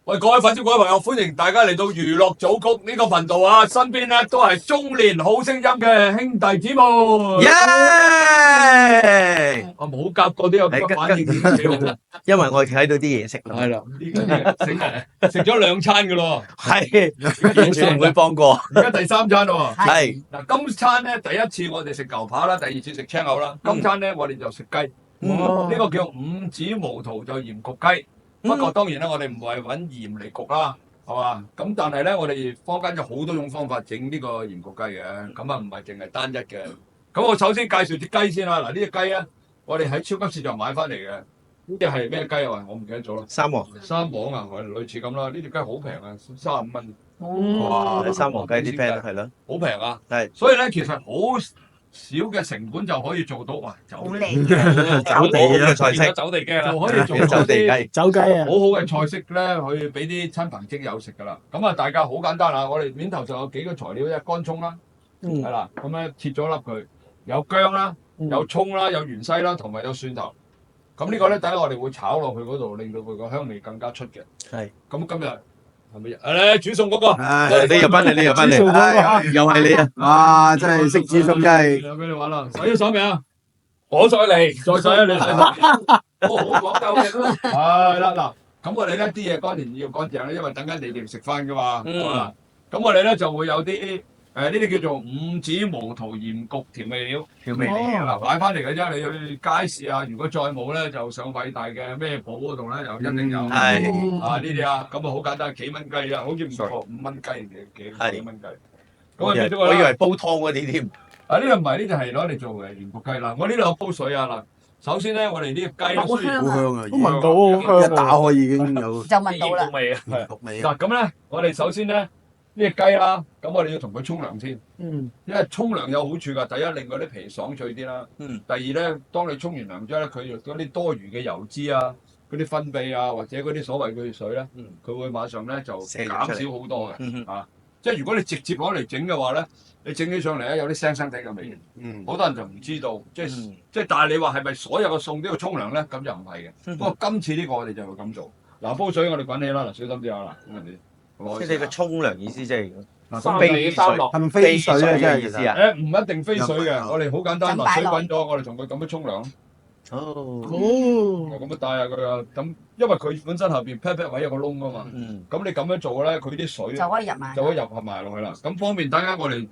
喂，各位粉絲、各位朋友，歡迎大家嚟到娛樂組曲呢個頻道啊！身邊咧都係中年好聲音嘅兄弟姊妹。耶！我冇夾過啲有咁反應幾好，因為我睇到啲嘢食啦。係啦，食咗2餐噶咯。係，完全唔會放過。而家第3餐咯。係嗱，今餐咧第一次我哋食牛扒啦，第二次食青牛啦。今餐咧我哋就食雞。呢個叫五指毛肚就鹽焗雞。不過當然咧，我哋唔係揾鹽嚟焗啦，係嘛？咁但係咧，我哋坊間有好多種方法整呢個鹽焗雞嘅，咁啊唔係淨係單一嘅。咁我首先介紹啲雞先啦。嗱，呢隻雞咧，我哋喺超級市場買翻嚟嘅。呢隻係咩雞啊？我唔記得咗啦。三黃啊，類似咁啦。呢隻雞好平啊，35蚊。哇！三黃雞啲 friend 係咯，好平啊。係。所以咧，其實好少嘅成本就可以做到，哇！好靚走地嘅菜式，走地雞啦，就可以做到走地雞，走雞啊！好好嘅菜式咧，去俾啲親朋戚友食噶啦。咁啊，大家好簡單啦。我哋面頭就有幾個材料啫，乾葱啦，係啦，咁咧切咗粒佢，有薑啦，有葱啦，有芫茜啦，同埋有蒜頭。咁呢個咧，等下我哋會炒落去嗰度，令到佢個香味更加出嘅。係。咁今日係咪？煮餸嗰個，你入翻嚟，你入翻嚟，又係你啊！哇！真係識煮餸，真係。俾你玩啦，洗咗手未啊？我再嚟，再洗啊！你洗手。我好講究嘅啦。係啦，嗱，咁我哋咧啲嘢當然要乾淨啦，因為等緊你哋食飯噶嘛。咁我哋咧就會有啲呢啲叫做五指毛肚鹽焗調味料。調味料嗱，買翻嚟嘅啫，你去街市啊，如果再冇咧，就上偉大嘅咩鋪嗰度咧，就一定有。係。啊呢啲啊，咁啊好簡單，幾蚊雞啊，好似唔錯，5蚊雞幾蚊雞。咁我以為煲湯嗰啲添。啊呢個唔係，呢就係攞嚟做嘅鹽焗雞啦。我呢度有煲水啊嗱。首先咧，我哋呢個雞好香啊！都聞到好香一打開已經有就聞到啦。味啊，鹽焗味。嗱咁咧，我哋首先咧呢隻雞啦，咁我哋要同佢沖涼先。因為沖涼有好處㗎，第一令嗰啲皮爽脆啲啦。第二咧，當你沖完涼之後咧，佢嗰啲多餘嘅油脂啊、嗰啲糞泌啊，或者嗰啲所謂嘅水咧，佢會馬上咧就減少好多嘅。啊，即係如果你直接攞嚟整嘅話咧，你整起上嚟咧有啲腥腥地嘅味。好多人就唔知道，即係但係你話係咪所有嘅餸都要沖涼咧？咁就唔係嘅。不過今次呢個我哋就會咁做。嗱，煲水我哋滾起啦，嗱，小心啲啊嗱，咁人哋。即係你個沖涼意思即係飛水，係咪飛水咧？真係意思啊？唔一定飛水嘅，我哋好簡單，嗱，水滾咗，我哋同佢咁樣沖涼。咁樣帶下佢啊，咁因為佢本身後邊 pat 位有個窿啊嘛。咁你咁樣做咧，佢啲水就可以入埋落去啦。咁方便等間我哋去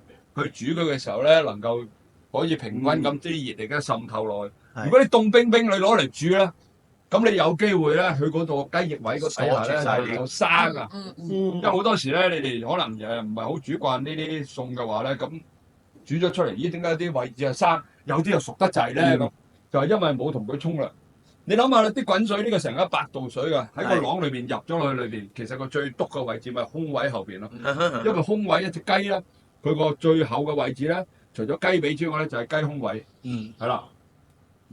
煮佢嘅時候咧，能夠可以平均咁啲熱力咧滲透落去。如果你凍冰冰你攞嚟煮咧，咁你有機會咧，佢嗰度雞翼位個底下咧有生啊。因為好多時咧，你哋可能唔係好煮慣呢啲餸嘅話咧，咁煮咗出嚟，咦？點解啲位置係生，有啲又熟得滯咧？咁就係因為冇同佢沖涼。你諗下啦，啲滾水呢個成100度水㗎，喺個囊裏邊入咗落去裏邊，其實個最篤嘅位置咪胸位後邊咯。因為胸位一隻雞咧，佢個最厚嘅位置咧，除咗雞髀之外咧，就係雞胸位。係啦。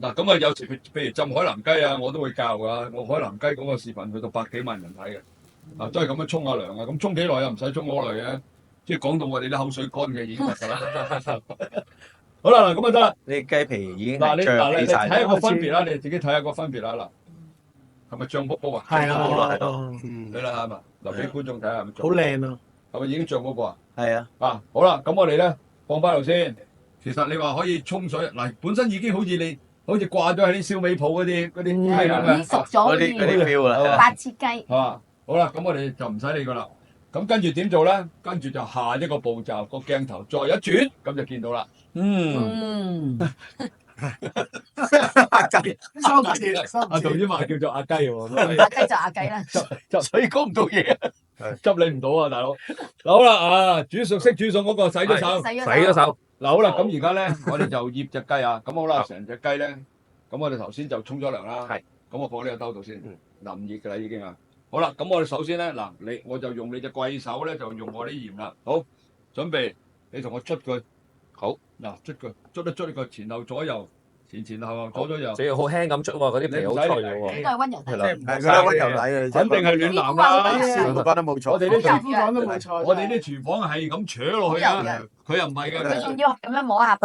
嗱咁啊，有時譬如浸海南雞啊，我都會教㗎。我海南雞嗰個視頻去到100幾萬人睇嘅。嗱，都係咁樣沖下涼啊。咁沖幾耐啊？唔使沖好耐嘅。即係講到我哋啲口水乾嘅已經得㗎啦。好啦，嗱咁啊得啦。你雞皮已經嗱你睇下個曬。分別啦，你自己睇下個分別啦。嗱，係咪漲卜卜啊？係啊，你啦係嘛？嗱，俾觀眾睇下係咪漲？好靚啊！係咪已經漲卜卜啊？係啊。啊，好啦，咁我哋咧放翻度先。其實你話可以沖水，嗱，本身已經好似掛咗喺啲燒味鋪嗰啲雞咁嘅，熟咗嗰啲 feel 啦。白切雞。係嘛？好啦，咁我哋就唔使理佢啦。咁跟住點做咧？跟住就下一個步驟，個鏡頭再一轉，咁就見到啦。阿雞，阿導演話叫做阿雞喎。阿雞就阿雞啦。所以講唔到嘢。執你唔到啊，大佬。嗱好啦，啊煮熟識煮餸嗰個洗咗手。洗咗手。嗱好啦，咁而家咧，我哋就醃隻雞啊。咁好啦，成隻雞咧，咁我哋頭先就沖咗涼啦。係。咁我放呢個兜度先。淋熱㗎啦已經啊。好啦，咁我哋首先咧，嗱我就用你隻貴手咧，就用我啲鹽啦。好，準備，你同我捽佢。好。嗱，捽佢，捽佢前後左右，前後左右。仲要好輕咁捽喎，嗰啲皮好脆喎。呢個係溫柔體。係佢係溫柔體嘅，肯定係暖男啦。小班都冇錯。我哋啲廚房我哋啲廚房係咁扯落去啊，佢又唔係嘅。佢仲要咁樣摸下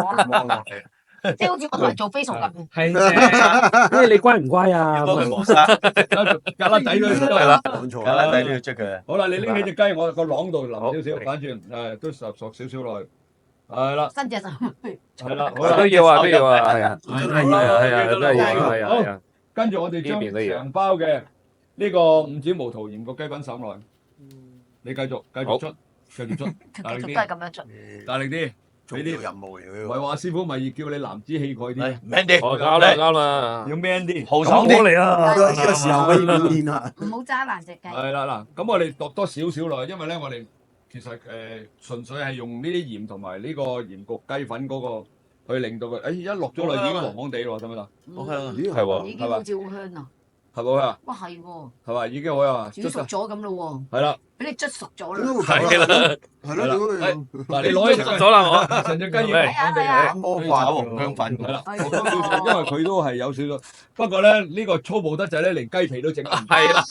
即係好似我同人做 Facebook 咁。係因為你乖唔乖啊？幫佢磨砂，格拉底都係啦，冇錯梗係都要捽佢。好啦，你拎起隻雞，我個囊度淋少少，反轉都熟少少落去，係啦，伸隻手。係啦，好啦，都要啊，都要啊，係啊，係係啊，真係要，係啊，係啊，跟住我哋將呢邊都要成包嘅呢個五指毛桃鹽個雞粉滲落去，你繼續好捽，繼續捽，佢大力啲，繼續都係咁樣捽。大力啲，做呢條任務嚟唔係話師傅咪叫你男子氣概啲，係 man 啲，我啱啦，啱啦，要 man 啲。豪爽啲嚟啊！呢個時候可以練下。唔好揸爛隻雞。係啦嗱，咁我哋落多少少落去，因為咧我哋其實純粹係用呢啲鹽同埋呢個鹽焗雞粉嗰個去令到佢，一落咗落已經黃黃地咯，得唔得？好香啊！係喎，已經好似好香啊！係咪啊？哇，係喎，係咪已經好啊？煮熟咗咁咯係啦，喎，俾你捽熟咗點解啦。會咁啊？係啦，係咯，點解嗱你攞起隻雞咗啦我，成隻雞要係黃地係啊嚟。魔法黃香粉，係啦，係因為佢都係有少少，不過咧呢個粗暴得滯咧，連雞皮都整唔係啦，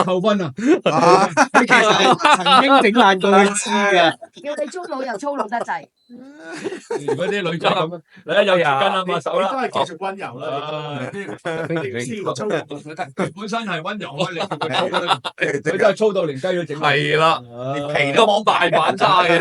扣分啊！啊？其實曾經整爛過一次嘅。叫你粗魯又粗魯得滯。如果啲女仔咁樣，你一有條筋啊嘛手啦，都係繼續溫柔啊係佢本身係温柔開，你叫佢粗咧，佢真係粗到連雞都整爛。啦，連皮都冇大板差嘅，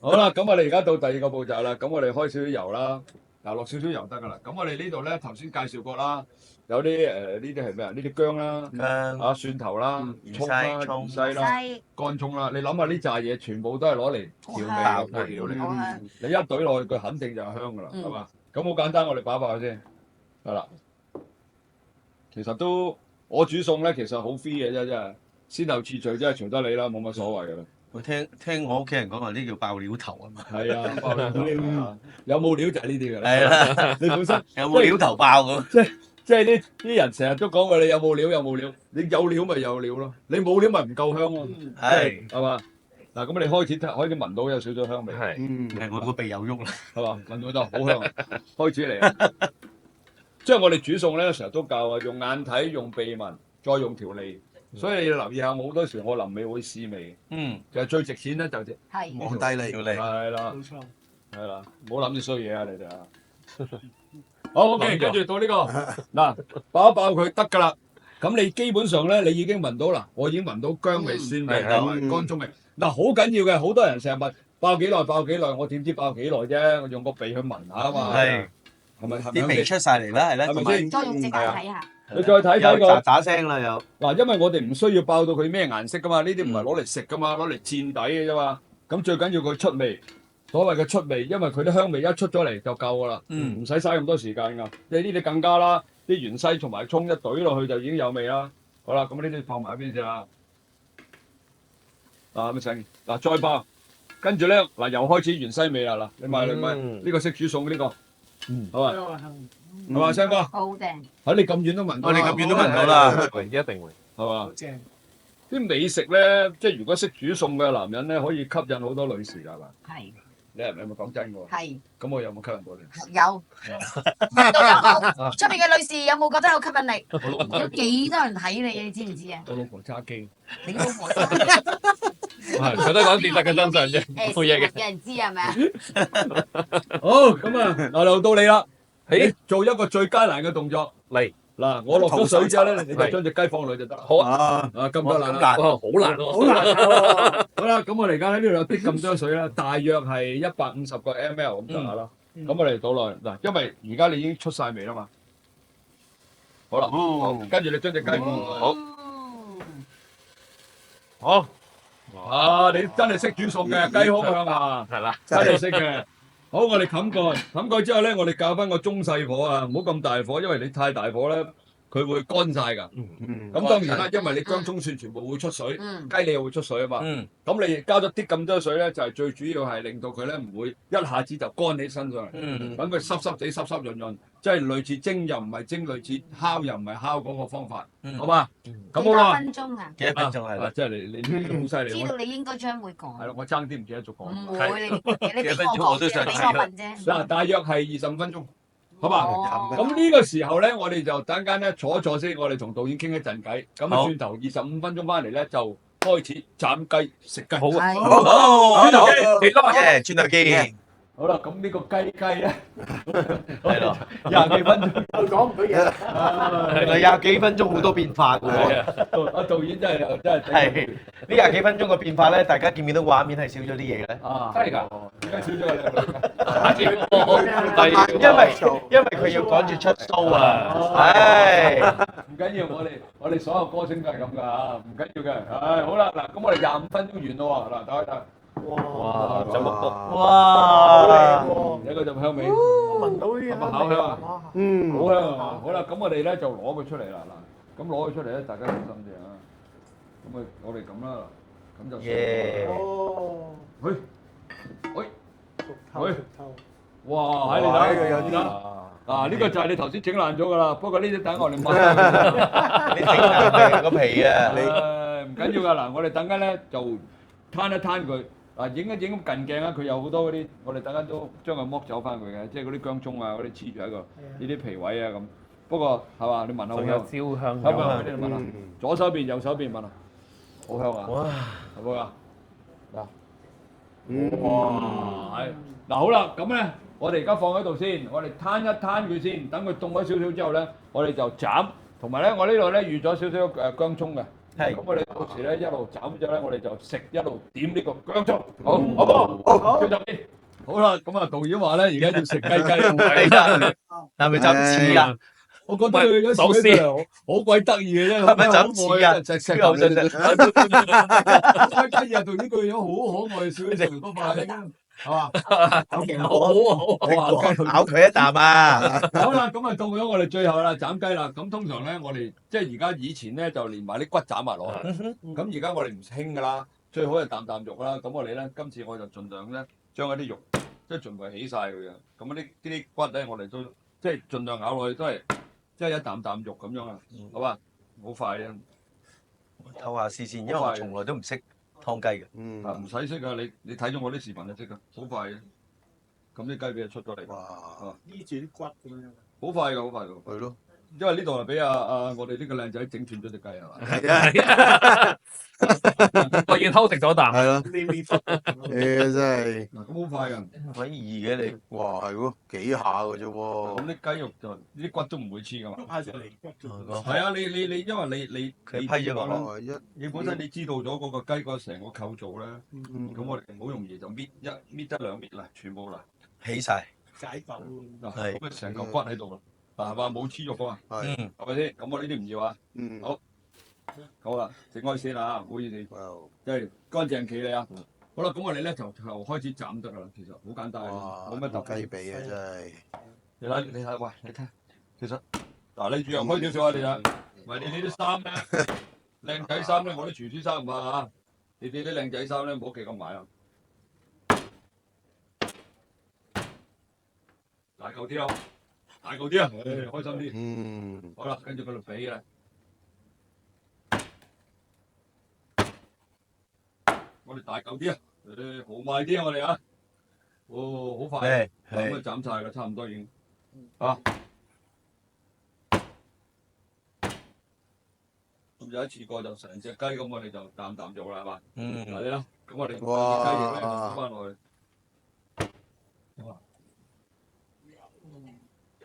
好啦，咁我哋而家到第二個步驟啦，咁我哋開少少油啦，嗱落少少油得噶啦。咁我哋呢度咧頭先介紹過啦，有啲呢啲係咩啊？呢啲薑啦，蒜頭啦，葱啦，芫茜啦，西乾葱啦。你諗下呢扎嘢全部都係攞嚟調味嘅配料嚟，好香。你一懟落去佢肯定就係香噶啦，係嘛？咁好簡單，我哋擺一擺佢先，係啦。其實都我煮餸咧，其實好 free 嘅啫，真係先後次序真係隨得你啦，冇乜所謂噶啦。我聽我屋企人講話呢叫爆料頭啊嘛。係啊，爆料啊有冇料就係呢啲㗎啦。係啦，你本身有冇料頭爆咁？即係啲人成日都講話你有冇料有冇料，你有料咪有料咯，你冇料咪唔夠香咯。係嘛？嗱，咁你開始聞到有少少香味，係，係我個鼻有喐啦。係嘛？聞到就好香，開始嚟啊！即係我哋煮餸咧，成日都教啊，用眼睇，用鼻聞，再用條脷。所以你要留意下，我好多時我臨尾會試味。其實最值錢咧就係係。皇帝嚟，條脷係啦，冇錯。係啦，唔好諗啲衰嘢啊！你哋啊，好 OK，跟住到呢個嗱，爆一爆佢得㗎啦。咁你基本上咧，你已經聞到啦，我已經聞到薑味、蒜味同埋乾葱味。嗱，好緊要嘅，好多人成日問爆幾耐，爆幾耐，我點知爆幾耐啫？我用個鼻去聞下啊嘛。係係咪？啲味出晒嚟啦，係啦，係咪先再用隻眼睇下。你再睇睇個有喳喳聲啦，又嗱，因為我哋唔需要爆到佢咩顏色噶嘛，呢啲唔係攞嚟食噶嘛，攞嚟墊底嘅啫嘛。咁最緊要佢出味，所謂嘅出味，因為佢啲香味一出咗嚟就夠噶啦，唔使嘥咁多時間噶。你呢啲更加啦，啲芫茜同埋葱一懟落去就已經有味啦。好啦，咁呢啲放埋一邊先啦。嗱咁成，嗱再爆，跟住咧嗱又開始芫茜味啦嗱，你買呢個識煮餸呢個，好啊，係嘛，聲哥，好正。喺你咁遠都聞到，我哋咁遠都聞到啦。一定會，係嘛？正。啲美食咧，即係如果識煮餸嘅男人咧，可以吸引好多女士㗎，係嘛？係。你係咪有冇講真喎？係。咁我有冇吸引到你？有。出邊嘅女士有冇覺得有吸引力？有幾多人睇你？你知唔知啊？我老婆揸機，你老婆真係佢都講事實嘅真相啫，冇嘢嘅。有人知係咪啊？好咁啊，嗱又到你啦，誒你做一個最艱難嘅動作嚟，嗱，我落咗水之後咧，你就將隻雞放落去就得啦。好啊，啊，啊咁多難啦，難哇，好難喎，好難啊！好啦，咁我哋而家喺呢度有啲咁多水啦，大約係150個 ml 咁上下啦。咁我哋倒落去嗱，因為而家你已經出晒味啦嘛。好啦，好跟住你將隻雞放落去。好，啊！你真係識煮餸嘅，雞胸向下，係啦，真係識嘅。好，我哋冚蓋，冚蓋之後咧，我哋校翻個中細火啊，唔好咁大火，因為你太大火咧，佢會乾晒㗎。咁當然啦，因為你薑葱蒜全部會出水，雞你又會出水啊嘛。咁你加咗啲咁多水咧，就係最主要係令到佢咧唔會一下子就乾起身上嚟，等佢濕濕地、濕濕潤潤，即係類似蒸又唔係蒸，類似烤又唔係烤嗰個方法，好嘛？咁好幾多啦。分鐘啊？幾多分鐘係啦？即係你呢個好犀利。知道你應該將會講。係咯，我爭啲唔記得咗講。唔會，你俾我講啫，你俾我問啫。嗱，大約係25分鐘，好嘛？哦咁呢個時候咧，我哋就等間咧坐一坐先，我哋同導演傾一陣偈。咁啊，好轉頭25分鐘翻嚟咧，就開始斬雞食雞。好啊，係。好，轉頭機，轉頭機。好啦，咁呢個雞咧，係咯，廿幾分鐘，又講唔到嘢。原來廿幾分鐘好多變化嘅喎。阿導演真係係呢廿幾分鐘嘅變化咧，大家見唔見到畫面係少咗啲嘢咧？啊，真係㗎，點解少咗個靚女？下次第因為佢要趕住出 show 啊，唉，唔緊要，我哋所有歌星都係咁㗎嚇，唔緊要嘅。唉，好啦，嗱，咁我哋25分鐘完咯喎，嗱，打開睇。哇，就木木，哇！有一個陣香味，聞到啲係咪烤香啊？嗯，好香啊！好啦，咁我哋咧就攞佢出嚟啦，嗱，咁攞佢出嚟咧，大家小心啲啊。咁啊，我哋咁啦，咁就耶！哦，喂，喂，頭喂頭，哇！喺你哇呢個睇，有啲啊，呢個就係你頭先整爛咗㗎啦。不過呢啲等我哋抹。你整爛嘅個皮啊！唔緊要㗎，嗱，我哋等間咧就攤一攤佢，嗱，影一影咁近鏡啊，佢有好多嗰啲，我哋等間都將佢剝走翻佢嘅，即係嗰啲薑葱啊，嗰啲黐住喺個呢啲皮位啊咁。不過係嘛，你聞下好仲有香，焦香香唔香？香俾你聞下，左手邊右手邊聞下，好香啊！哇！係咪啊？嗱，哇，係嗱好啦，咁咧我哋而家放喺度先，我哋攤一攤佢先，等佢凍咗少少之後咧，我哋就斬，同埋咧我呢度咧預咗少少薑葱嘅。係咁我哋到時咧一路斬咗咧，我哋就食一路點呢個薑葱，好，好唔好？好，繼續先。好啦，咁啊導演話咧，而家要食雞雞，係咪就咁似啊？我覺得佢嗰首時好鬼得意嘅啫，係咪就咁似啊？隻石邊個頭想食？雞雞啊，同呢個樣好可愛，笑一笑嗰塊，係嘛？咬佢一啖啊！好啦，咁啊到咗我哋最後啦，斬雞啦。咁通常咧，我哋即係而家以前咧就連埋啲骨斬埋落去。咁而家我哋唔興噶啦，最好係啖啖肉啦。咁我哋咧今次我就盡量咧將嗰啲肉即係盡量起晒佢嘅。咁啲骨咧我哋都即係盡量咬落去都係即係一啖啖肉咁樣啊，好嘛？好快啊！透下視線，因為我從來都唔識劏雞嘅。啊唔使識啊，你睇咗我啲視頻就識噶，好快嘅。咁啲雞髀就出咗嚟，哇，依住啲骨咁樣。好快㗎，好快㗎。係咯，因為呢度係俾我哋呢個靚仔整斷咗隻雞係嘛？係啊，我已經偷食咗啖。係咯，誒真係，嗱，咁好快㗎。鬼易嘅你，哇係喎，幾下嘅啫喎。咁啲雞肉就啲骨都唔會黐㗎嘛。派上嚟骨係啊，你因為你佢批咗落哦一你本身你知道咗嗰個雞個成個構造咧，咁我哋好容易就搣得兩搣啦，全部啦。起晒。解剖。嗱，係咁啊成嚿骨喺度啦，嗱係嘛冇黐肉㗎嘛，係，嗯，係咪先？咁我呢啲唔要啊。嗯，好好啦，整開先啊，唔好意思，哇，即係乾淨企理啊。好啦，咁我哋咧就開始斬得啦，其實好簡單，哇，冇乜特別雞髀啊真係。你睇，喂，你睇，其實嗱，你住入開少少啊，你睇，喂，你啲衫咧，靚仔衫咧，我啲廚師衫唔怕嚇，你哋啲靚仔衫咧，唔好企咁埋啊，大嚿啲啊，大嚿啲啊，開心啲，嗯，好啦，跟住嗰度髀啦，我哋大嚿啲啊，豪邁啲啊，我哋啊，哦，好快，咁啊斬晒啦，差唔多已經。啊！咁就一次過就成隻雞咁，我哋就啖啖做啦，係嘛？嗯，嗱你啦，咁我哋哇雞翼咧就倒翻落去。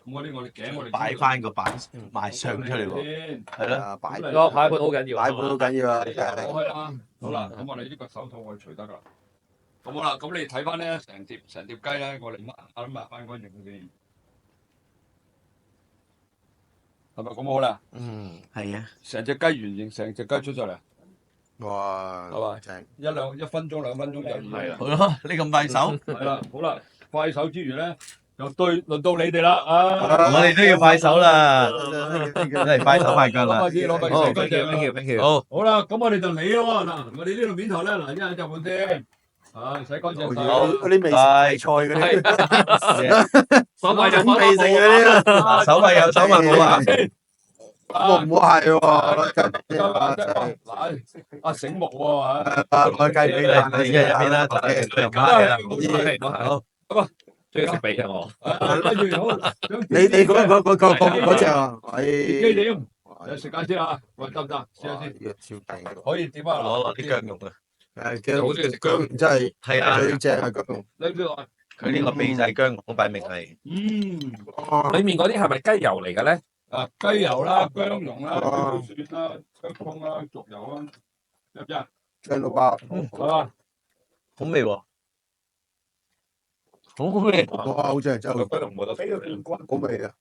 咁嗰啲我哋頸我哋擺翻個擺賣相出嚟喎。先，係咯，啊擺個擺盤好緊要。擺盤好緊要啊，攞開啦。好啦，咁我哋呢個手套我哋除得噶啦。咁好啦，咁你睇翻咧成碟雞咧，我哋抹翻乾淨佢先。係咪咁好啦？嗯，係啊，成隻雞完形，成隻雞出咗嚟，哇，係嘛？正， 1分鐘2分鐘就係啦好咯，你咁快手，係啦，好啦，快手之餘咧，又輪到你哋啦，我哋都要快手啦，真係快手快腳啦。攞快好啲，多謝，thank you，thank you。好，好啦，咁我哋就嚟咯喎，嗱，我哋呢度面頭咧，嗱，一陣就換先，洗乾淨手，嗰啲美食大菜嗰啲，所謂就準備食嗰啲，手咪有手咪冇啊。哇唔好係喎，嗱，阿醒目喎，開雞髀啦，你一入邊啦，佢又唔啱嘅。好，中意食髀啊我。跟住好，你嗰隻啊，雞點？食下先啊，喂，得唔得？試下先，藥超勁，可以點啊？攞啲薑肉啊，誒，好中意食薑，真係係啊，最正係薑，你邊度啊？佢呢個秘製薑鵝擺明係裡面嗰啲係咪雞油嚟嘅咧？啊，雞油啦、薑蓉啦、蒜啦、薑葱啦、豬油啦，入唔入？張到包，係嘛？好味喎，好味。哇，好正，真係薑蓉冇得飛好味啊！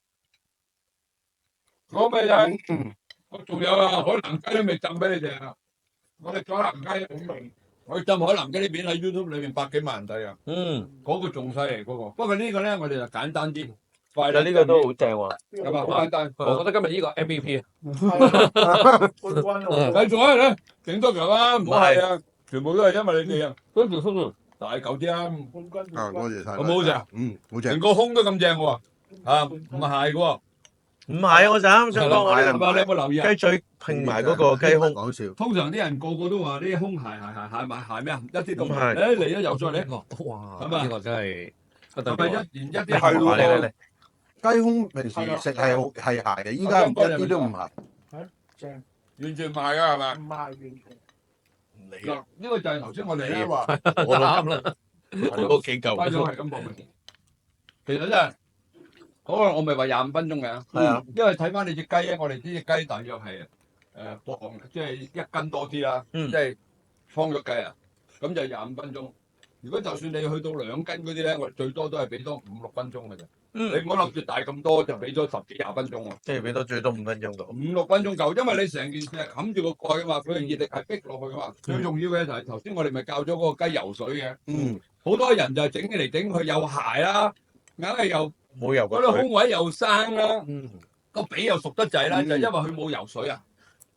嗰味就係，我仲有啊，海南雞都未浸俾你哋啊！我哋海南雞好味，我浸海南雞啲片喺 YouTube 裏面100幾萬人睇啊！嗰個仲犀利嗰個，不過呢個咧我哋就簡單啲，快啲。呢個都好正喎，係嘛？好簡單。我覺得今日呢個 MVP 繼續啊咧，整多條啦，唔好係啊，全部都係因為你哋啊，多條大嚿啲啊，啊，多謝晒。好唔好食啊？好正連。個胸都咁正喎，啊，唔係嘅喎。唔係我就啱想講我係嘛？你有冇留意啊？雞嘴拼埋嗰個雞胸，講笑。通常啲人個個都話啲胸鞋咩啊？一啲都唔係係。誒嚟咗又再嚟一個，哇！係嘛呢個真係不得係咪了。一啲係咯係嚟雞胸平時食係鞋嘅，依家一啲都唔係。完全唔係㗎係咪？唔係完全。嗱，呢個就係頭先我哋咧話我都啱啦，我都幾花咗嚿。係咁部嘅。其實真係，好啊！我咪話25分鐘嘅。係啊，因為睇翻你隻雞咧，我哋呢隻雞大約係磅，即係1斤多啲啦，即係方咗雞啊，咁就25分鐘。如果就算你去到2斤嗰啲咧，我哋最多都係俾多5-6分鐘嘅啫。你唔好諗住大咁多，就俾咗10幾20分鐘喎。即係俾多最多5分鐘到。 5-6分鐘夠，因為你成件事係冚住個蓋啊嘛，佢嘅熱力係逼落去啊嘛。最重要嘅就係頭先我哋咪教咗嗰個雞游水嘅，好多人就係整起嚟整去又鞋啦，硬係又冇油嗰啲空位又生啦，嗯，個髀又熟得滯啦，就係因為佢冇游水啊。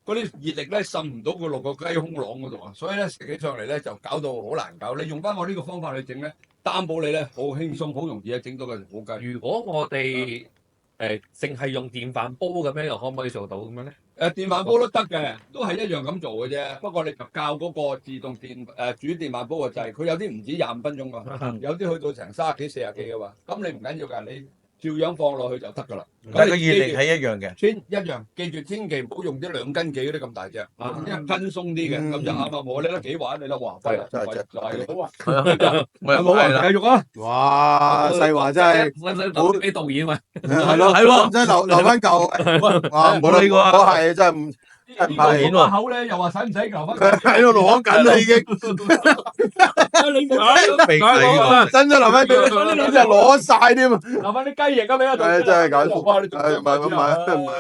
嗰啲熱力咧滲唔到佢落個雞胸囊嗰度啊，所以咧食起上嚟咧就搞到好難搞。你用翻我呢個方法去整咧，擔保你咧好輕鬆，好容易啊整到個好雞。如果我哋淨係用電飯煲咁樣，又可唔可以做到咁樣咧？電飯煲都得嘅，都係一樣咁做嘅啫。不過你就教嗰個自動煮電飯煲嘅掣，佢有啲唔止25分鐘㗎，有啲去到成30幾40幾㗎嘛。咁你唔緊要㗎，你照樣放落去就得㗎啦。但係個熱力係一樣嘅。先一樣，記住千祈唔好用啲2斤幾嗰啲咁大隻，用1斤鬆啲嘅，咁就啱啱我你得幾玩你得哇，係真係就係好啊，我又好啊，係啦，繼續啊！哇，細華真係使唔使留俾導演啊？係咯，係喎真係留翻嚿。哇，冇理過啊我係真係唔呢個演個口咧，又話使唔使留翻？佢喺度攞緊啦已經，你講未計喎。真真留翻佢，真係攞晒添啊！留翻啲雞翼啊，俾我做。真係搞笑。哇！你係唔係唔係唔係？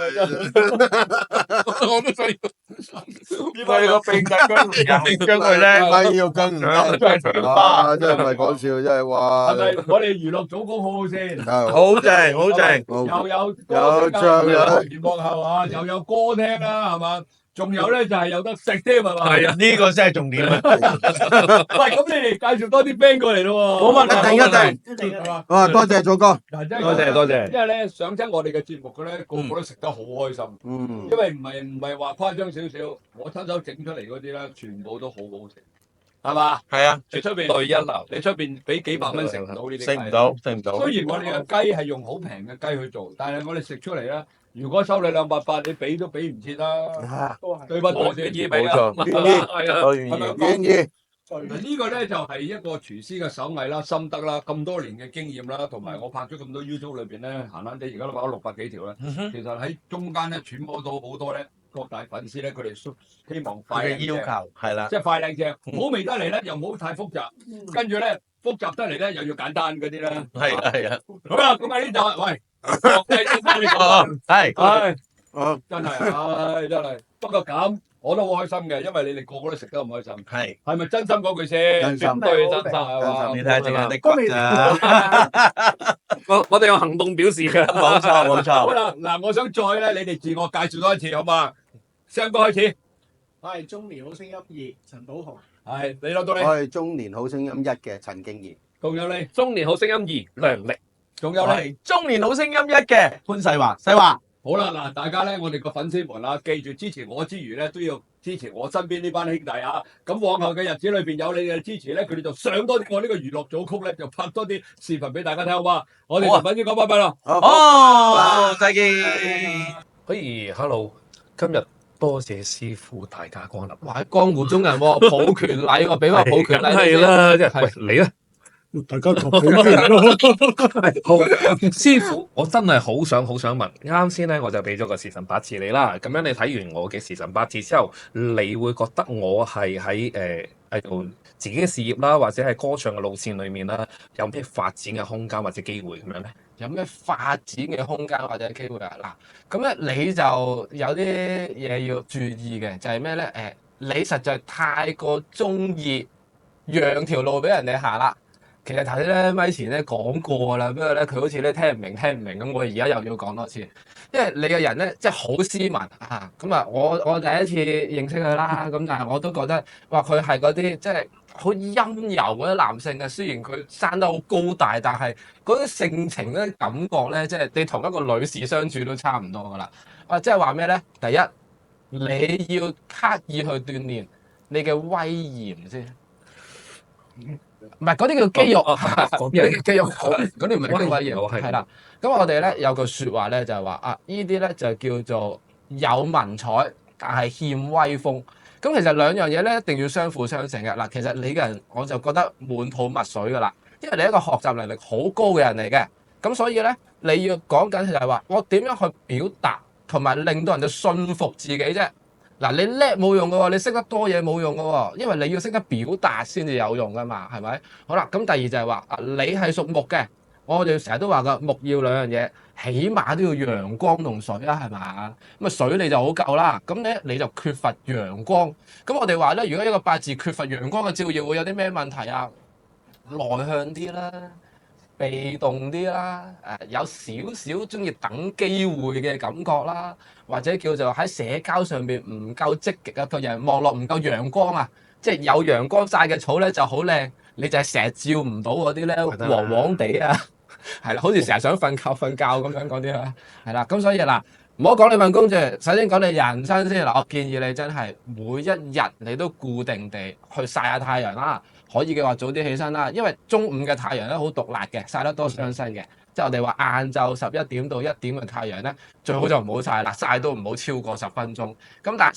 我都想要。呢個個秘製薑佢咧，係要跟唔得，哇！真係唔係講笑，真係哇！係咪我哋娛樂組工好好先？好正好正。又有有唱有節目係嘛？又有歌聽啦係嘛？仲有咧就係有得食添係嘛？係啊，呢個先係重點啊！喂，咁你哋介紹多啲 band 過嚟咯喎。冇問題一定。一定係嘛？哇！多謝祖哥。嗱，真係多謝多謝。因為咧上親我哋嘅節目嘅咧，個個都食得好開心。嗯因為唔係話誇張少少，我親手整出嚟嗰啲咧，全部都好好食，係嘛？係啊，你出邊對一流。你出邊俾幾百蚊食唔到呢啲雞。食唔到，食唔到。雖然我哋嘅雞係用好平嘅雞去做，但係我哋食出嚟咧，如果收你280，你俾都俾唔切啦，都係。對不我對？願意俾啊，冇錯願意係啊，我願意。願意。嗱呢個咧就係一個廚師嘅手藝啦、心得啦、咁多年嘅經驗啦，同埋我拍咗咁多 YouTube 裏邊咧，閒閒地而家都拍咗600幾條啦。其實喺中間咧揣摩到好多咧各大粉絲咧，佢哋希望快佢嘅要求係啦，即係快靚正，好味得嚟咧，又唔好太複雜，跟住咧複雜得嚟咧又要簡單嗰啲咧。係啊係啊，好啦，咁啊呢就喂，國際先生你講，係唉，好，真係，唉，真係。不過咁，我都好開心嘅，因為你哋個個都食得咁開心。係。係咪真心嗰句先？真心絕對真心係嘛？你睇下淨係的骨咋，我哋用行動表示嘅。冇錯冇錯。好啦，嗱，我想再咧，你哋自我介紹多一次，好嘛？聲哥開始，我係中年好聲音2陳寶雄。係你攞到我你，係中年好聲音1嘅陳敬賢。仲有你，中年好聲音2梁力。仲有你。我係中年好聲音1嘅潘世華，世華。好啦，嗱，大家咧，我哋個粉絲們啦，記住支持我之餘咧，都要支持我身邊呢班兄弟啊！咁往後嘅日子裏邊有你哋嘅支持咧，佢哋就上多啲我呢個娛樂組曲咧，就拍多啲視頻俾大家睇，好嘛？我哋同粉絲講拜拜啦！哦，再見。嘿，hello，今日多謝師傅大駕光臨。哇，江湖中人喎，抱拳禮我俾個抱拳禮你先。係啦，即係喂，你咧？大家講俾咯。好，師傅，我真係好想問。啱先咧，我就俾咗個時辰八字你啦。咁樣你睇完我嘅時辰八字之後，你會覺得我係喺度自己嘅事業啦，或者係歌唱嘅路線裏面啦，有咩發展嘅空間或者機會咁樣咧？有咩發展嘅空間或者機會啊？嗱，咁咧你就有啲嘢要注意嘅，就係咩咧？你實在太過中意讓條路俾人哋行啦。其實頭先咧咪前咧講過啦，不過咧佢好似咧聽唔明咁，我而家又要講多次。因為你嘅人咧即係好斯文啊，咁啊我第一次認識佢啦，咁但係我都覺得話佢係嗰啲即係好陰柔嗰啲男性嘅，雖然佢生得好高大，但係嗰啲性情咧感覺咧，即係你同一個女士相處都差唔多噶啦。即係話咩咧？第一，你要刻意去鍛鍊你嘅威嚴先。唔係嗰啲叫肌肉，嗰啲叫肌肉，嗰啲唔係叫威嚴，係啦。咁我哋咧有句説話咧就係話呢啲咧就叫做有文采，但係欠威風。咁其實兩樣嘢咧一定要相輔相成嘅。嗱，其實你嘅人我就覺得滿肚墨水噶啦，因為你係一個學習能力好高嘅人嚟嘅。咁所以咧你要講緊就係話我點樣去表達，同埋令到人哋信服自己啫。嗱，你叻冇用嘅喎，你識得多嘢冇用嘅喎，因為你要識得表達先至有用噶嘛，係咪？好啦，咁第二就係話你係屬木嘅，我哋成日都話噶木要兩樣嘢，起碼都要陽光同水啦，係嘛？咁啊水你就好夠啦，咁咧你就缺乏陽光。咁我哋話咧，如果一個八字缺乏陽光嘅照耀，會有啲咩問題啊？內向啲啦，被動啲啦，有少少中意等機會嘅感覺啦，或者叫做喺社交上邊唔夠積極啊，個人望落唔夠陽光啊，即係有陽光曬嘅草咧就好靚，你就係成日照唔到嗰啲咧黃黃地啊，係啦，好似成日想瞓覺咁樣嗰啲啊，係啦，咁所以嗱，唔好講你份工啫，首先講你人生先嗱，我建議你真係每一日你都固定地去曬下太陽啦。可以嘅話早啲起身啦，因為中午嘅太陽咧好毒辣嘅，曬得多傷身嘅。即係我哋話晏晝11點到1點嘅太陽咧，最好就唔好曬啦，曬都唔好超過10分鐘。咁但係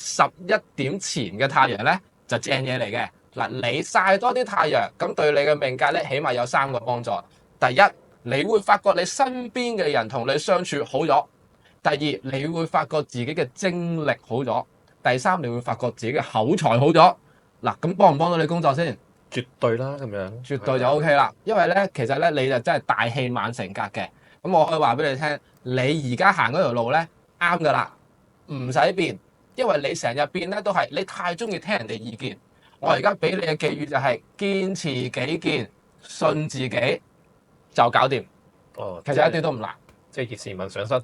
11點前嘅太陽咧就正嘢嚟嘅。嗱，你曬多啲太陽，咁對你嘅命格咧起碼有3個幫助。第一，你會發覺你身邊嘅人同你相處好咗；第二，你會發覺自己嘅精力好咗；第三，你會發覺自己嘅口才好咗。嗱，咁幫唔幫到你工作先？絕對啦，咁樣絕對就 OK 啦。因為咧，其實咧你就真係大器晚成格嘅。咁我可以話俾你聽，你而家行嗰條路咧啱噶啦，唔使變。因為你成日變咧都係你太中意聽人哋意見。我而家俾你嘅寄語就係堅持己見，信自己就搞掂。哦，其實一啲都唔難，即係葉倩文上身，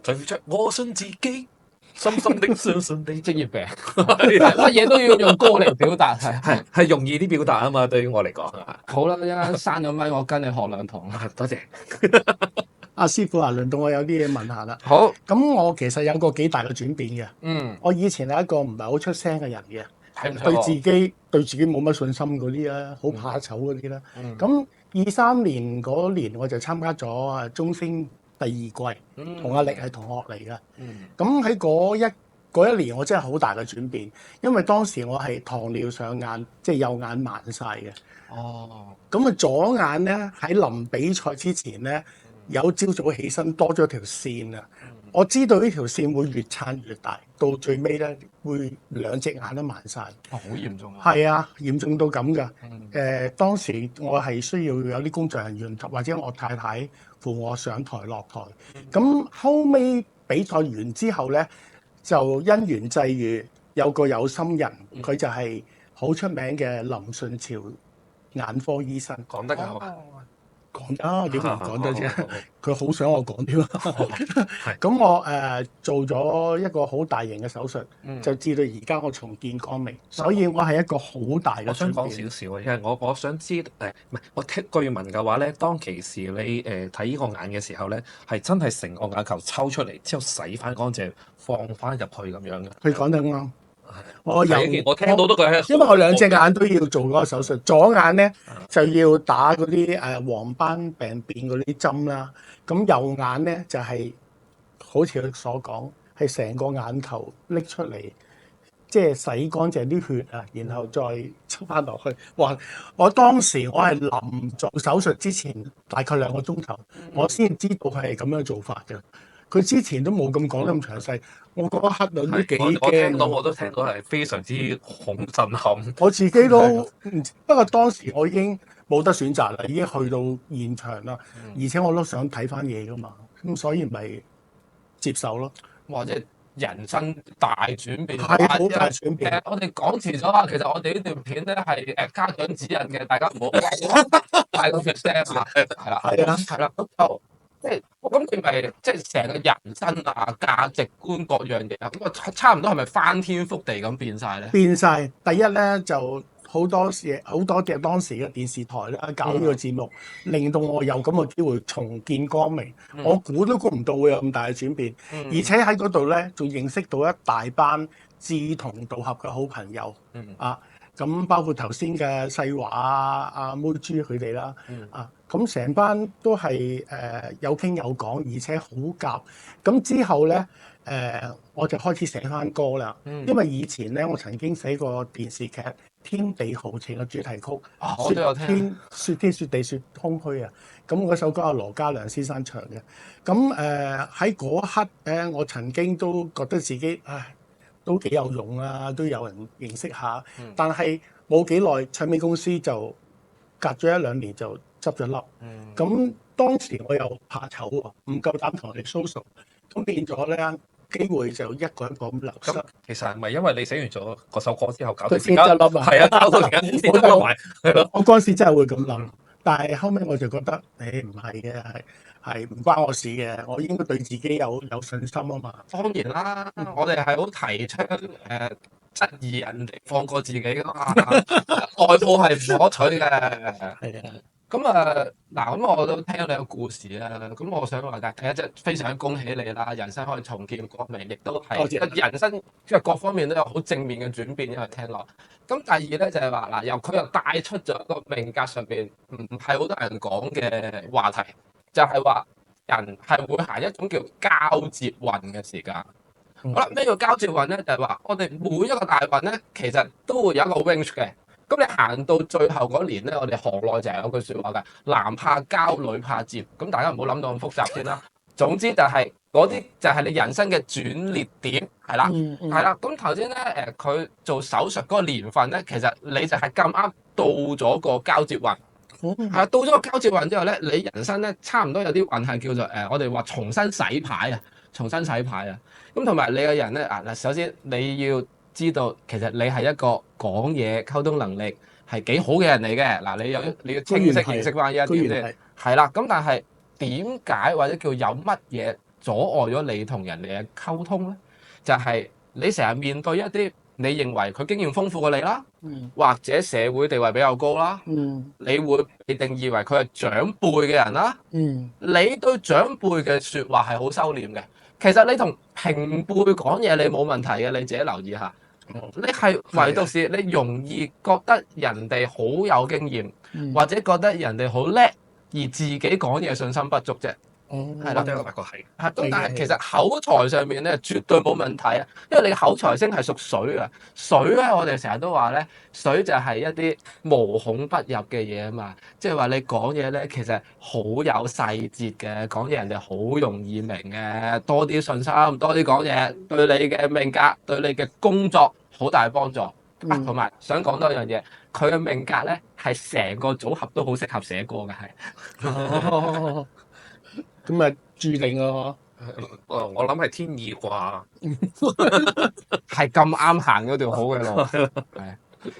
最出我信自己。深深的相信你，職業病，乜嘢都要用歌嚟表達，係容易啲表達啊嘛。對於我嚟講，好啦，一陣閂咗咪，我跟你學2堂。多謝。阿師傅啊，輪到我有啲嘢問下啦。好，咁我其實有個幾大嘅轉變嘅。我以前係一個唔係好出聲嘅人嘅，對自己冇乜信心嗰啲啦，好怕醜嗰啲啦。咁23年嗰年我就參加咗中星第2季，同阿力係同學嚟嘅。咁喺嗰一年，我真係好大嘅轉變，因為當時我係糖尿上眼，即係右眼盲晒嘅。哦，咁啊左眼咧喺臨比賽之前咧，有朝早起身多咗條線啊！我知道呢條線會越撐越大，到最尾咧會2隻眼都盲晒。好嚴重啊！係啊，嚴重到咁㗎。當時我係需要有啲工作人員或者我太太扶我上台落台。咁後尾比賽完之後咧，就因緣際遇有個有心人，佢就係好出名嘅林順潮眼科醫生。講得㗎，講得點唔講得啫？佢好想我講添。咁我做咗一個好大型嘅手術，就至到而家我重見光明。所以我係一個好大嘅。我想講少少啊，因為我想知唔係我聽據聞嘅話咧，當其時你睇呢個眼嘅時候咧，係真係成個眼球抽出嚟之後洗翻乾淨，放翻入去咁樣嘅。佢講得啱。我聽到都覺得，因為我2隻眼都要做嗰個手術，左眼咧就要打嗰啲黃斑病變嗰啲針啦，咁右眼咧就係好似佢所講，係成個眼球拎出嚟，即係洗乾淨啲血啊，然後再執翻落去。哇！我當時我係臨做手術之前大概2個鐘頭，我先知道佢係咁樣做法嘅。佢之前都冇咁講得咁詳細，我嗰一刻都幾我聽到驚。我都聽到係非常之恐震撼。我自己都唔知，不過當時我已經冇得選擇啦，已經去到現場啦，而且我都想睇翻嘢噶嘛，咁所以咪接受咯。或者人生大轉變，係好大轉變。我哋講遲咗啊，其實我哋呢段片咧係家長指引嘅，大家唔好太過血腥啊，係啦，係啊，係啦，咁就即係咁你咪即係成個人生啊、價值觀各樣嘢啊，咁啊差唔多係咪翻天覆地咁變晒咧？變晒。第一咧就好多嘅當時嘅電視台啦，搞呢個節目，令到我有咁嘅機會重見光明。我估都估唔到會有咁大嘅轉變，而且喺嗰度咧仲認識到一大班志同道合嘅好朋友。啊，咁包括頭先嘅世華啊、阿妹豬佢哋啦，咁成班都係有傾有講，而且好夾。咁之後咧我就開始寫翻歌啦，因為以前咧我曾經寫過電視劇《天地豪情》嘅主題曲，我都有聽。説天説地説空虛啊！咁嗰首歌係羅嘉良先生唱嘅。咁喺嗰一刻我曾經都覺得自己都幾有用啊，都有人認識下。但係冇幾耐，唱片公司就隔咗1-2年就執咗笠。咁當時我又怕醜喎，唔夠膽同人哋 social，咁變咗咧機會就一個一個咁流失。咁其實係咪因為你寫完咗嗰首歌之後，搞到佢先執笠啊？係啊，搞到而家先執笠埋，係咯。我嗰陣時真係會咁諗，但係後尾我就覺得，唔係嘅，係唔關我事嘅，我應該對自己有信心啊嘛。當然啦，我哋係好提倡質疑人哋放過自己噶嘛，外部係唔可取嘅。係啊。咁嗱，咁我都聽咗你個故事啦。咁我想話，第一即係非常恭喜你啦，人生可以重見光明，亦都係人生即係各方面都有好正面嘅轉變，因為聽落。咁第二咧就係話嗱，佢又帶出咗一個命格上邊唔係好多人講嘅話題，就係話人係會行一種叫交接運嘅時間。好啦，咩叫交接運咧？就係話我哋每一個大運咧，其實都會有一個 range 嘅。咁你行到最後嗰年咧，我哋行內就係有句説話嘅，男怕交，女怕接。咁大家唔好諗到咁複雜先啦。總之就係嗰啲就係你人生嘅轉捩點，係啦，係啦。咁頭先咧佢做手術嗰個年份咧，其實你就係咁啱到咗個交接運，係啦。到咗個交接運之後咧，你人生咧差唔多有啲運係叫做我哋話重新洗牌啊，重新洗牌啊。咁同埋你嘅人咧嗱，首先你要知道其實你係一個講嘢溝通能力係幾好嘅人嚟嘅。嗱，你要清晰認識翻呢一點先，係啦。咁但係點解或者叫有乜嘢阻礙咗你同人哋嘅溝通咧？就係你成日面對一啲你認為佢經驗豐富過你啦，或者社會地位比較高啦，你會被定義為佢係長輩嘅人啦。你對長輩嘅説話係好收斂嘅。其實你同平輩講嘢你冇問題嘅，你自己留意下。你係唯獨是你容易覺得人哋好有經驗，或者覺得人哋好叻，而自己講嘢信心不足啫。係啦，我發覺係。咁但係其實口才上面咧絕對冇問題啊，因為你嘅口才星係屬水啊。水咧，我哋成日都話咧，水就係一啲無孔不入嘅嘢啊嘛。即係話你講嘢咧，其實好有細節嘅，講嘢人哋好容易明嘅。多啲信心，多啲講嘢，對你嘅命格，對你嘅工作好大幫助。同埋想講多一樣嘢，佢嘅命格咧係成個組合都好適合寫歌嘅，係。咁咪注定啊！我諗係天意啩，係咁啱行嗰條好嘅路。係，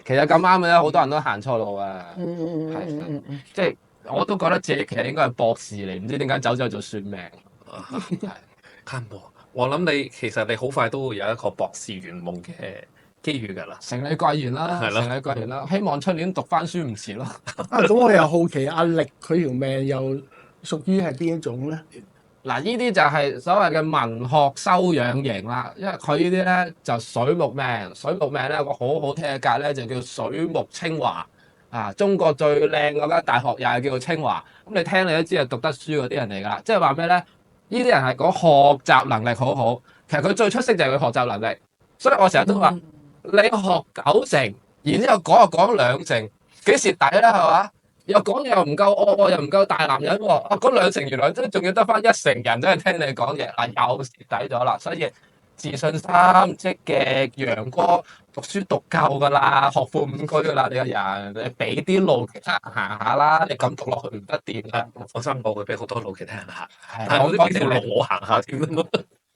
其實咁啱嘅咧，好多人都行錯路啊。係，即係我都覺得自己其實應該係博士嚟，唔知點解走咗做算命。係，啱喎。我諗你其實你好快都會有一個博士圓夢嘅機遇㗎啦。成理貴緣啦，係咯，成理貴緣啦。希望出年讀翻書唔遲咯。咁我又好奇阿力佢條命又屬於係邊一種咧？嗱，呢啲就係所謂嘅文學修養型啦，因為佢呢啲咧就水木命，水木命咧有個好好聽嘅格咧就叫水木清華啊，中國最靚嗰間大學又係叫做清華。咁你聽你都知係讀得書嗰啲人嚟㗎啦，即係話咩咧？呢啲人係講學習能力好好，其實佢最出色就係佢學習能力，所以我成日都話你學90成，然之後講又講兩成，幾蝕底啦係嘛？又講又唔夠我又唔夠大男人喎，嗰兩成原來真仲要得翻一成人真係聽你講嘢，又蝕底咗啦。所以自信心、積極、陽光，讀書讀夠㗎啦，學富五車㗎啦，你個人，你俾啲路其他人行下啦，你咁讀落去唔得掂㗎。放心，我會俾好多路其他人行，係但係我都俾條條路我行下添。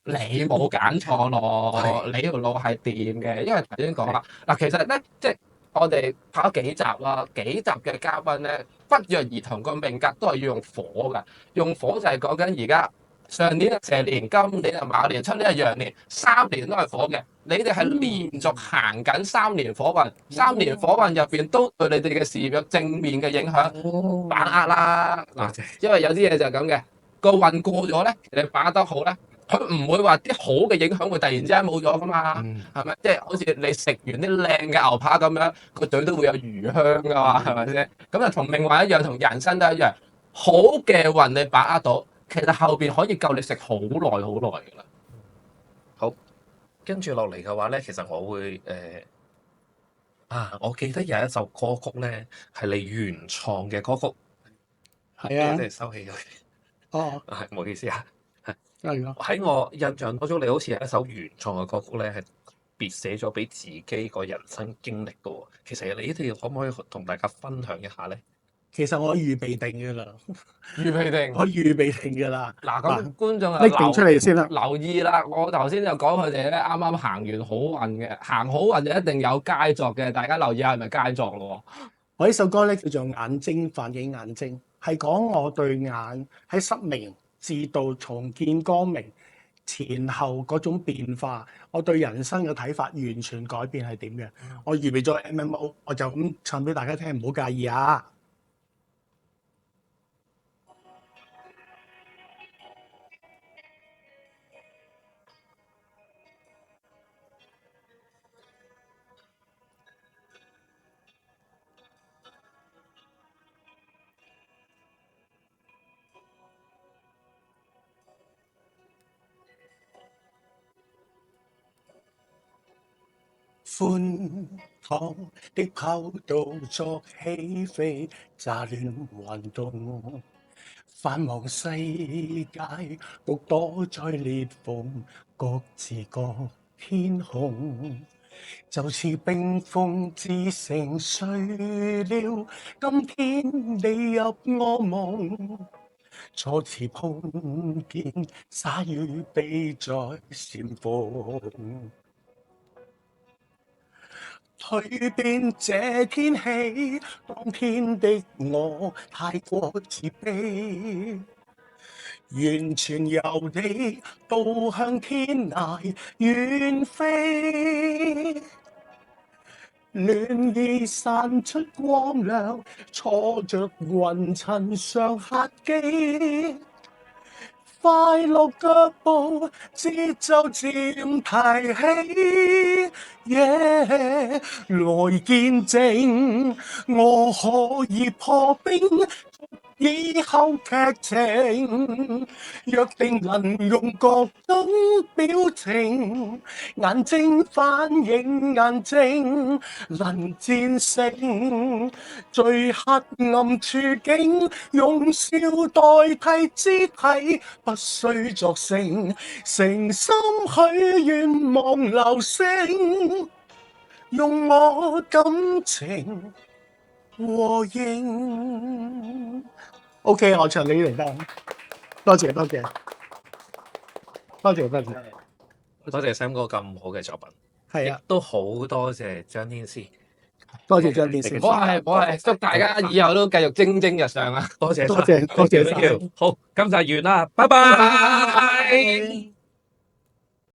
你冇揀錯咯，你條路係掂嘅，因為頭先講啦，嗱其實咧，即係我哋拍咗幾集啦，幾集嘅嘉賓咧，不約而同個命格都係要用火㗎，用火就係講緊而家上年係蛇年，今年係馬年，出年係羊年，3年都係火嘅。你哋係連續行緊3年火運，3年火運入邊都對你哋嘅事業有正面嘅影響，把握啦。嗱，因為有啲嘢就係咁嘅，個運過咗咧，你把握得好咧。佢唔會話啲好嘅影響會突然之間冇咗噶嘛，係咪？即係好似你食完啲靚嘅牛扒咁樣，個嘴都會有餘香噶嘛，係咪先？咁就同命運一樣，同人生都一樣。好嘅運你把握到，其實後邊可以夠你食好耐好耐噶啦。好，跟住落嚟嘅話咧，其實我會我記得有一首歌曲咧係你原創嘅歌曲，係啊即係收起咗。哦，係唔好意思啊。係啊，喺我印象當中，你好似有一首原創嘅歌曲咧，係特別寫咗俾自己個人生經歷嘅喎。其實你哋可唔可以同大家分享一下咧？其實我預備定嘅啦，預備定，我預備定嘅啦。嗱咁觀眾啊拎定出嚟先啦。留意啦！我頭先就講佢哋咧，啱啱行完好運嘅，行好運就一定有佳作嘅，大家留意下係咪佳作咯？我呢首歌咧叫做《眼睛反映眼睛》，係講我對眼喺失明至到重見光明前後嗰種變化，我對人生嘅睇法完全改變係點嘅。我預備咗 MMO， 我就咁唱俾大家聽，唔好介意啊！寬敞的跑道作起飛，乍亂運動，繁忙世界獨躲在裂縫，各自各天空。就似冰封之城碎了，今天你入我夢，初次碰見灑與悲在閃風。蛻變這天氣，當天的我太過自卑，完全由你導向天涯遠飛，暖意散出光亮，錯着雲層上客機。快樂腳步，節奏漸提起，來見證我可以破冰。以後劇情約定能用各種表情，眼睛反映眼睛，能戰勝最黑暗處境，用笑代替肢體，不需作聲，誠心許願望流星，用我感情和應。OK， 我唱你嚟得，多謝多謝，多謝多謝，多謝 Sam 哥咁好嘅作品，係啊，都好多謝張天師，多謝張天師，我係祝大家以後都繼續蒸蒸日上啊！多謝多謝多謝晒。好，今集完啦，拜拜。